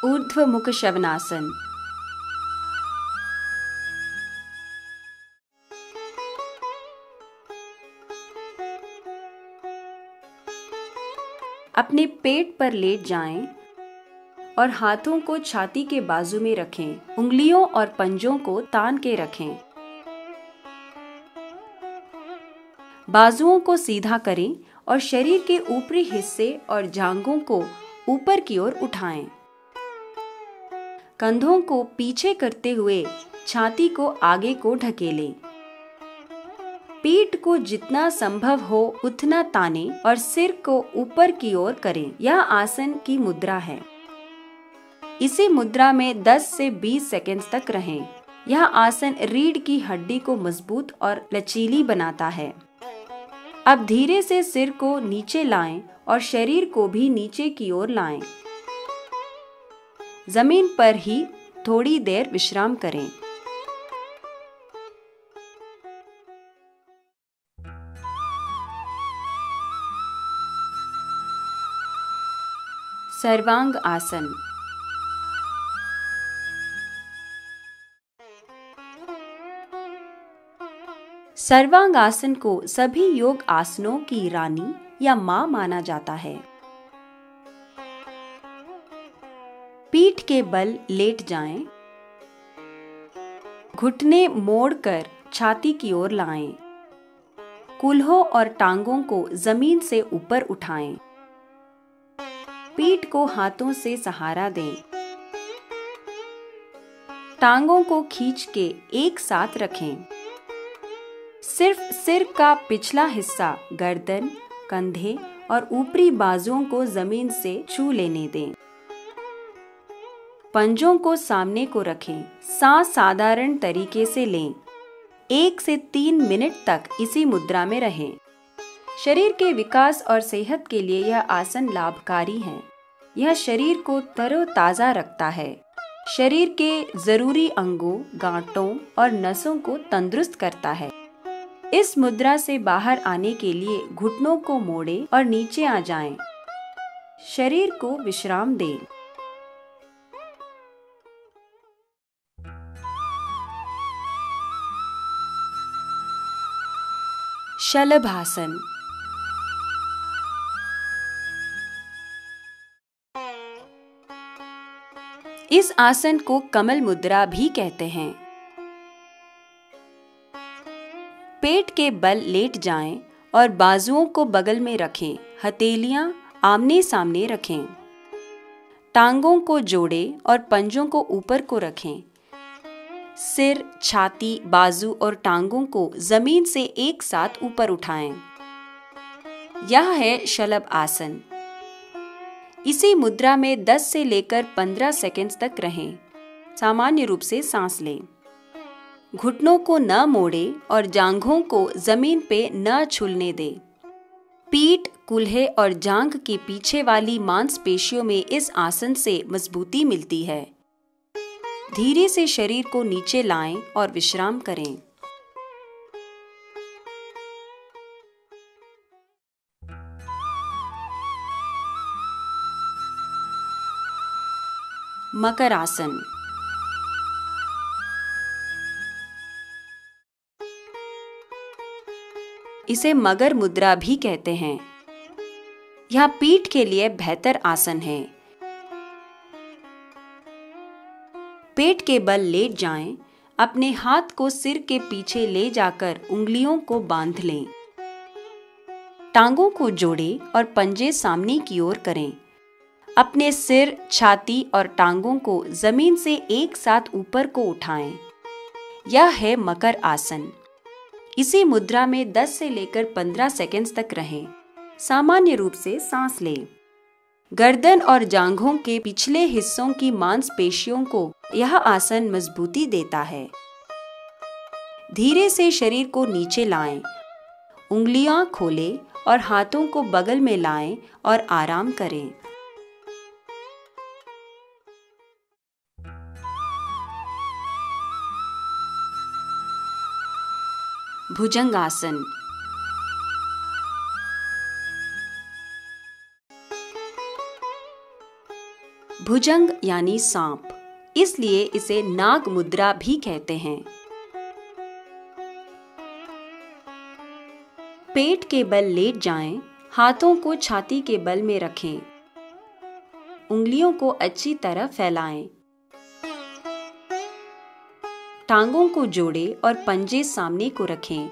ऊर्ध्व मुख शवनासन। अपने पेट पर लेट जाएं और हाथों को छाती के बाजू में रखें। उंगलियों और पंजों को तान के रखें। बाजुओं को सीधा करें और शरीर के ऊपरी हिस्से और जांघों को ऊपर की ओर उठाएं। कंधों को पीछे करते हुए छाती को आगे को ढकेलें। पीठ को जितना संभव हो उतना ताने और सिर को ऊपर की ओर करें। यह आसन की मुद्रा है। इसी मुद्रा में 10 से 20 सेकंड तक रहें। यह आसन रीढ़ की हड्डी को मजबूत और लचीली बनाता है। अब धीरे से सिर को नीचे लाएं और शरीर को भी नीचे की ओर लाएं। जमीन पर ही थोड़ी देर विश्राम करें। सर्वांग आसन। सर्वांग आसन को सभी योग आसनों की रानी या मां माना जाता है। पीठ के बल लेट जाएं। घुटने मोड़कर छाती की ओर लाएं। कूल्हों और टांगों को जमीन से ऊपर उठाएं। पीठ को हाथों से सहारा दें। टांगों को खींच के एक साथ रखें। सिर्फ सिर का पिछला हिस्सा, गर्दन, कंधे और ऊपरी बाजुओं को जमीन से छू लेने दें। पंजों को सामने को रखें। सांस साधारण तरीके से लें। 1 से 3 मिनट तक इसी मुद्रा में रहें। शरीर के विकास और सेहत के लिए यह आसन लाभकारी है। यह शरीर को तरोताजा रखता है। शरीर के जरूरी अंगों, गांठों और नसों को तंदुरुस्त करता है। इस मुद्रा से बाहर आने के लिए घुटनों को मोड़ें और नीचे आ जाएं। शरीर को विश्राम दें। शलभासन। इस आसन को कमल मुद्रा भी कहते हैं। पेट के बल लेट जाएं और बाजुओं को बगल में रखें। हथेलियां आमने सामने रखें। टांगों को जोड़ें और पंजों को ऊपर को रखें। सिर, छाती, बाजू और टांगों को जमीन से एक साथ ऊपर उठाएं। यह है शलभ आसन। इसी मुद्रा में 10 से लेकर 15 सेकंड तक रहें। सामान्य रूप से सांस लें। घुटनों को न मोड़ें और जांघों को जमीन पे न छूलने दें। पीठ, कूल्हे और जांघ के पीछे वाली मांसपेशियों में इस आसन से मजबूती मिलती है। धीरे से शरीर को नीचे लाएं और विश्राम करें। मकर आसन। इसे मगर मुद्रा भी कहते हैं। यह पीठ के लिए बेहतर आसन है। पेट के बल लेट जाएं। अपने हाथ को सिर के पीछे ले जाकर उंगलियों को बांध लें। टांगों को जोड़ें और पंजे सामने की ओर करें। अपने सिर, छाती और टांगों को जमीन से एक साथ ऊपर को उठाएं। यह है मकर आसन। इसी मुद्रा में 10 से लेकर 15 सेकंड तक रहें। सामान्य रूप से सांस लें। गर्दन और जांघों के पिछले हिस्सों की मांसपेशियों को यह आसन मजबूती देता है। धीरे से शरीर को नीचे लाएं। उंगलियां खोलें और हाथों को बगल में लाएं और आराम करें। भुजंगासन। भुजंग यानी सांप, इसलिए इसे नाग मुद्रा भी कहते हैं। पेट के बल लेट जाएं, हाथों को छाती के बल में रखें, उंगलियों को अच्छी तरह फैलाएं, टांगों को जोड़ें और पंजे सामने को रखें।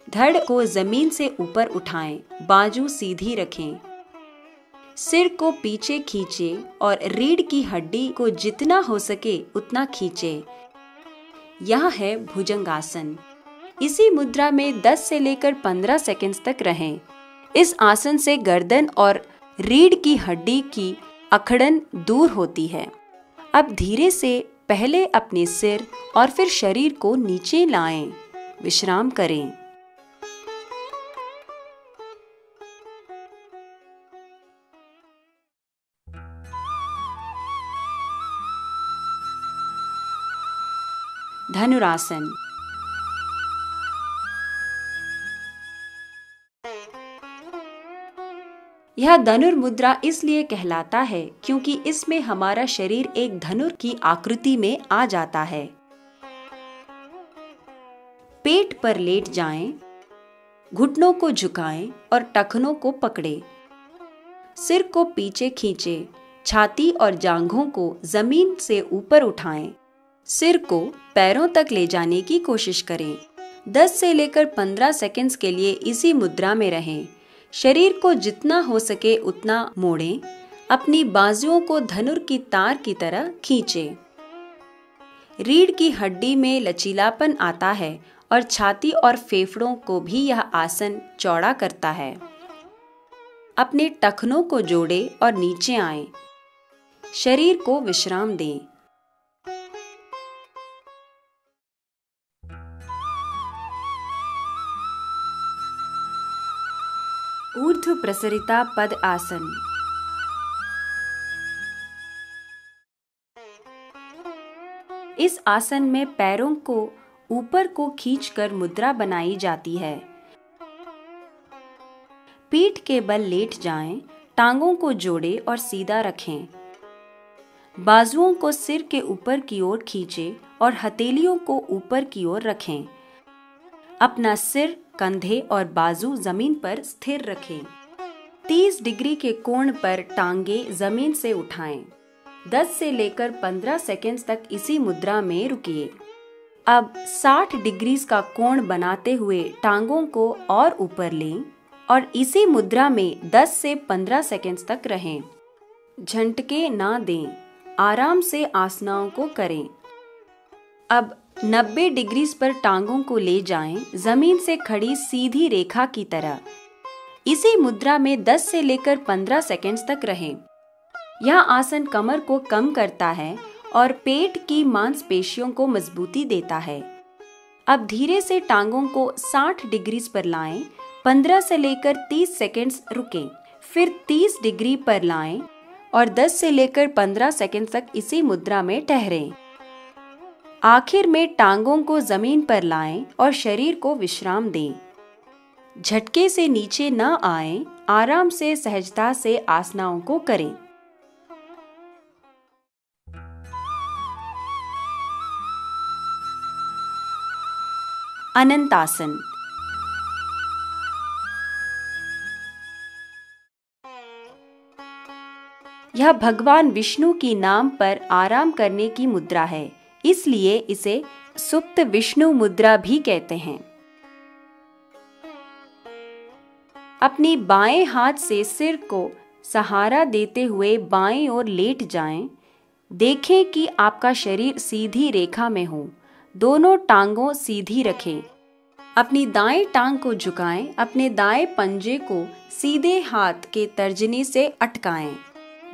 धड़ को जमीन से ऊपर उठाएं, बाजू सीधी रखें, सिर को पीछे खींचें और रीढ़ की हड्डी को जितना हो सके उतना खींचें। यह है भुजंगासन। इसी मुद्रा में 10 से लेकर 15 सेकंड्स तक रहें। इस आसन से गर्दन और रीढ़ की हड्डी की अकड़न दूर होती है। अब धीरे से पहले अपने सिर और फिर शरीर को नीचे लाएं, विश्राम करें। धनुरासन। यह धनुर्मुद्रा इसलिए कहलाता है क्योंकि इसमें हमारा शरीर एक धनुर की आकृति में आ जाता है। पेट पर लेट जाएं, घुटनों को झुकाएं और टखनों को पकड़ें। सिर को पीछे खींचें, छाती और जांघों को जमीन से ऊपर उठाएं। सिर को पैरों तक ले जाने की कोशिश करें। 10 से लेकर 15 सेकंड्स के लिए इसी मुद्रा में रहें। शरीर को जितना हो सके उतना मोड़ें। अपनी बाजुओं को धनुर की तार की तरह खींचें। रीढ़ की हड्डी में लचीलापन आता है और छाती और फेफड़ों को भी यह आसन चौड़ा करता है। अपने टखनों को जोड़ें और नीचे आएं। शरीर को विश्राम दें। ऊर्ध्व प्रसरिता पद आसन। इस आसन में पैरों को ऊपर को खींचकर मुद्रा बनाई जाती है। पीठ के बल लेट जाएं, टांगों को जोड़ें और सीधा रखें। बाजुओं को सिर के ऊपर की ओर खींचें और हथेलियों को ऊपर की ओर रखें। अपना सिर, कंधे और बाजू जमीन पर स्थिर रखें। 30 डिग्री के कोण पर टांगे जमीन से उठाएं। 10 से लेकर 15 सेकंड्स तक इसी मुद्रा में रुकिए। अब 60 डिग्री का कोण बनाते हुए टांगों को और ऊपर लें और इसी मुद्रा में 10 से 15 सेकंड्स तक रहें। झटके ना दें, आराम से आसनाओं को करें। अब 90 डिग्री पर टांगों को ले जाएं, जमीन से खड़ी सीधी रेखा की तरह। इसी मुद्रा में 10 से लेकर 15 सेकंड्स तक रहें। यह आसन कमर को कम करता है और पेट की मांसपेशियों को मजबूती देता है। अब धीरे से टांगों को 60 डिग्री पर लाएं, 15 से लेकर 30 सेकंड्स रुकें, फिर 30 डिग्री पर लाएं और 10 से लेकर 15 सेकंड तक इसी मुद्रा में ठहरें। आखिर में टांगों को जमीन पर लाएं और शरीर को विश्राम दें। झटके से नीचे न आएं, आराम से सहजता से आसनाओं को करें। अनंतासन। यह भगवान विष्णु की नाम पर आराम करने की मुद्रा है, इसलिए इसे सुप्त विष्णु मुद्रा भी कहते हैं। अपनी बाएं हाथ से सिर को सहारा देते हुए बाएं ओर लेट जाएं। देखें कि आपका शरीर सीधी रेखा में हो। दोनों टांगों सीधी रखें। अपनी दाएं टांग को झुकाएं। अपने दाएं पंजे को सीधे हाथ के तर्जनी से अटकाएं।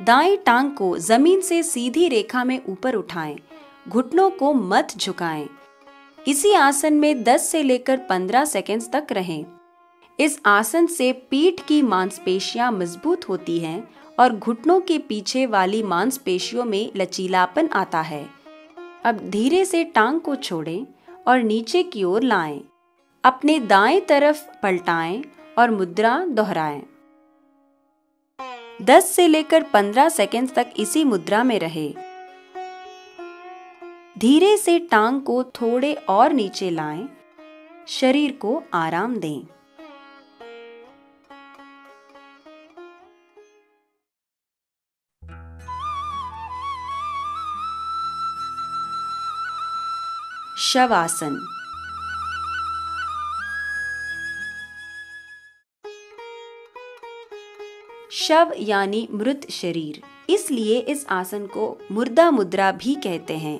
दाएं टांग को जमीन से सीधी रेखा में ऊपर उठाएं। घुटनों को मत झुकाएं। इसी आसन में 10 से लेकर 15 सेकंड्स तक रहें। इस आसन से पीठ की मांसपेशियां मजबूत होती हैं और घुटनों के पीछे वाली मांसपेशियों में लचीलापन आता है। अब धीरे से टांग को छोड़ें और नीचे की ओर लाएं। अपने दाएं तरफ पलटाएं और मुद्रा दोहराएं। 10 से लेकर 15 सेकंड तक इसी मुद्रा में रहे। धीरे से टांग को थोड़े और नीचे लाएं, शरीर को आराम दें। शवासन। शव यानी मृत शरीर, इसलिए इस आसन को मुर्दा मुद्रा भी कहते हैं।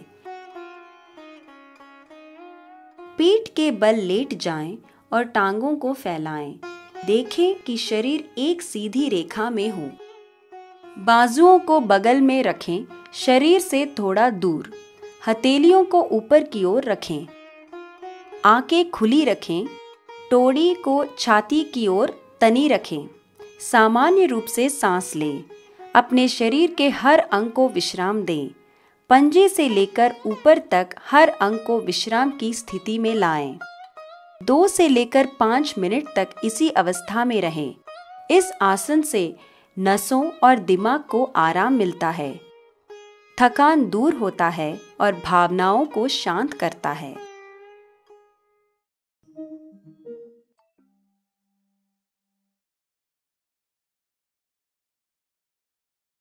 पीठ के बल लेट जाएं और टांगों को फैलाएं। देखें कि शरीर एक सीधी रेखा में हो। बाजुओं को बगल में रखें, शरीर से थोड़ा दूर। हथेलियों को ऊपर की ओर रखें। आंखें खुली रखें। टोड़ी को छाती की ओर तनी रखें। सामान्य रूप से सांस लें। अपने शरीर के हर अंग को विश्राम दें। पंजे से लेकर ऊपर तक हर अंग को विश्राम की स्थिति में लाएं। 2 से लेकर 5 मिनट तक इसी अवस्था में रहें। इस आसन से नसों और दिमाग को आराम मिलता है, थकान दूर होता है और भावनाओं को शांत करता है।